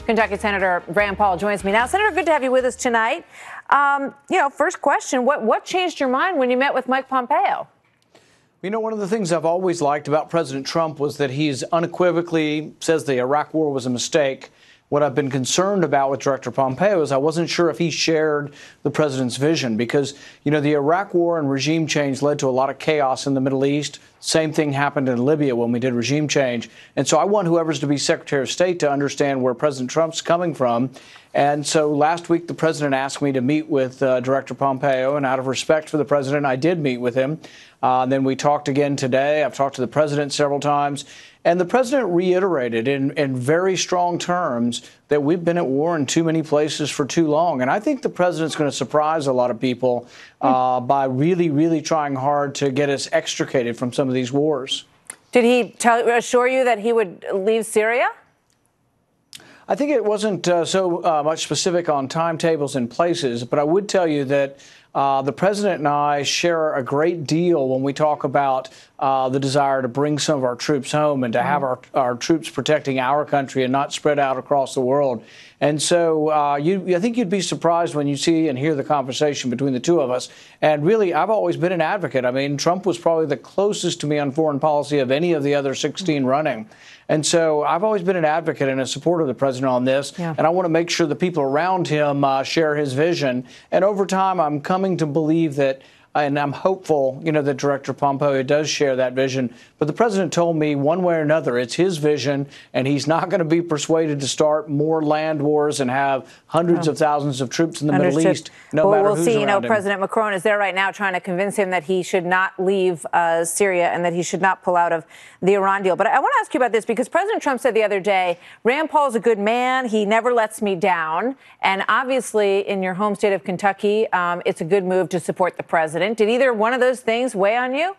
Kentucky Senator Rand Paul joins me now. Senator, good to have you with us tonight. First question, what changed your mind when you met with Mike Pompeo? You know, one of the things I've always liked about President Trump was that he's unequivocally says the Iraq war was a mistake. What I've been concerned about with Director Pompeo is I wasn't sure if he shared the president's vision because, you know, the Iraq war and regime change led to a lot of chaos in the Middle East. Same thing happened in Libya when we did regime change. And so I want whoever's to be Secretary of State to understand where President Trump's coming from. And so last week, the president asked me to meet with Director Pompeo. And out of respect for the president, I did meet with him. Then we talked again today. I've talked to the president several times. And the president reiterated in very strong terms that we've been at war in too many places for too long. And I think the president's going to surprise a lot of people by really, really trying hard to get us extricated from some of these wars. Did he assure you that he would leave Syria? I think it wasn't so much specific on timetables and places, but I would tell you that the president and I share a great deal when we talk about the desire to bring some of our troops home and to have our troops protecting our country and not spread out across the world. And so I think you'd be surprised when you see and hear the conversation between the two of us. And really, I've always been an advocate. I mean, Trump was probably the closest to me on foreign policy of any of the other 16 running. And so I've always been an advocate and a supporter of the president on this. Yeah. And I want to make sure the people around him share his vision. And over time, I'm coming to believe that, and I'm hopeful, you know, that Director Pompeo does share that vision. But the president told me one way or another, it's his vision, and he's not going to be persuaded to start more land wars and have hundreds of thousands of troops in the Middle East, no matter who's around him. We'll see. You know, President Macron is there right now trying to convince him that he should not leave Syria and that he should not pull out of the Iran deal. But I want to ask you about this because President Trump said the other day, Rand Paul's a good man. He never lets me down. And obviously, in your home state of Kentucky, it's a good move to support the president. Did either one of those things weigh on you?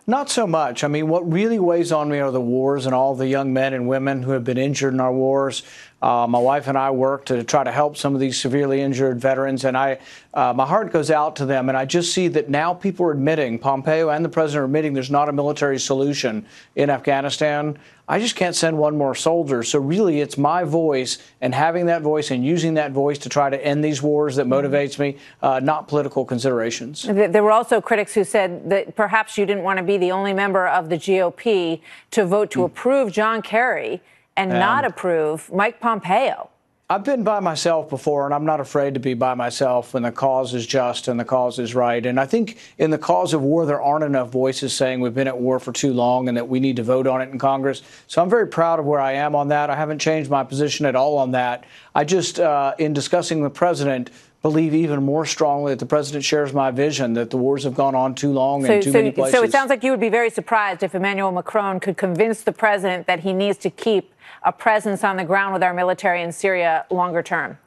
Not so much. I mean, what really weighs on me are the wars and all the young men and women who have been injured in our wars. My wife and I work to try to help some of these severely injured veterans, and my heart goes out to them. And I just see that now people are admitting, Pompeo and the president are admitting there's not a military solution in Afghanistan. I just can't send one more soldier. So really, it's my voice and having that voice and using that voice to try to end these wars that motivates me, not political considerations. There were also critics who said that perhaps you didn't want to be the only member of the GOP to vote to approve John Kerry and not approve Mike Pompeo. I've been by myself before, and I'm not afraid to be by myself when the cause is just and the cause is right. And I think in the cause of war, there aren't enough voices saying we've been at war for too long and that we need to vote on it in Congress. So I'm very proud of where I am on that. I haven't changed my position at all on that. I just, in discussing with the president, believe even more strongly that the president shares my vision, that the wars have gone on too long in too many places. So it sounds like you would be very surprised if Emmanuel Macron could convince the president that he needs to keep a presence on the ground with our military in Syria longer term.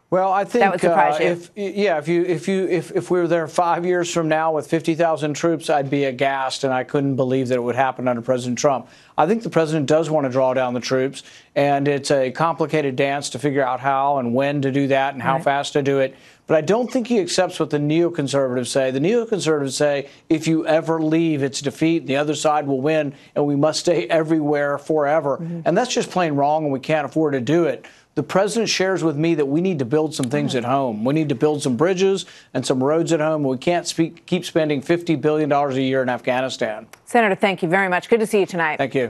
Well, I think that would surprise you. If we were there 5 years from now with 50,000 troops, I'd be aghast, and I couldn't believe that it would happen under President Trump. I think the president does want to draw down the troops, and it's a complicated dance to figure out how and when to do that and how fast to do it. But I don't think he accepts what the neoconservatives say. The neoconservatives say if you ever leave, it's defeat, and the other side will win, and we must stay everywhere forever. And that's just plain wrong, and we can't afford to do it. The president shares with me that we need to build some things at home. We need to build some bridges and some roads at home. We can't keep spending $50 billion a year in Afghanistan. Senator, thank you very much. Good to see you tonight. Thank you.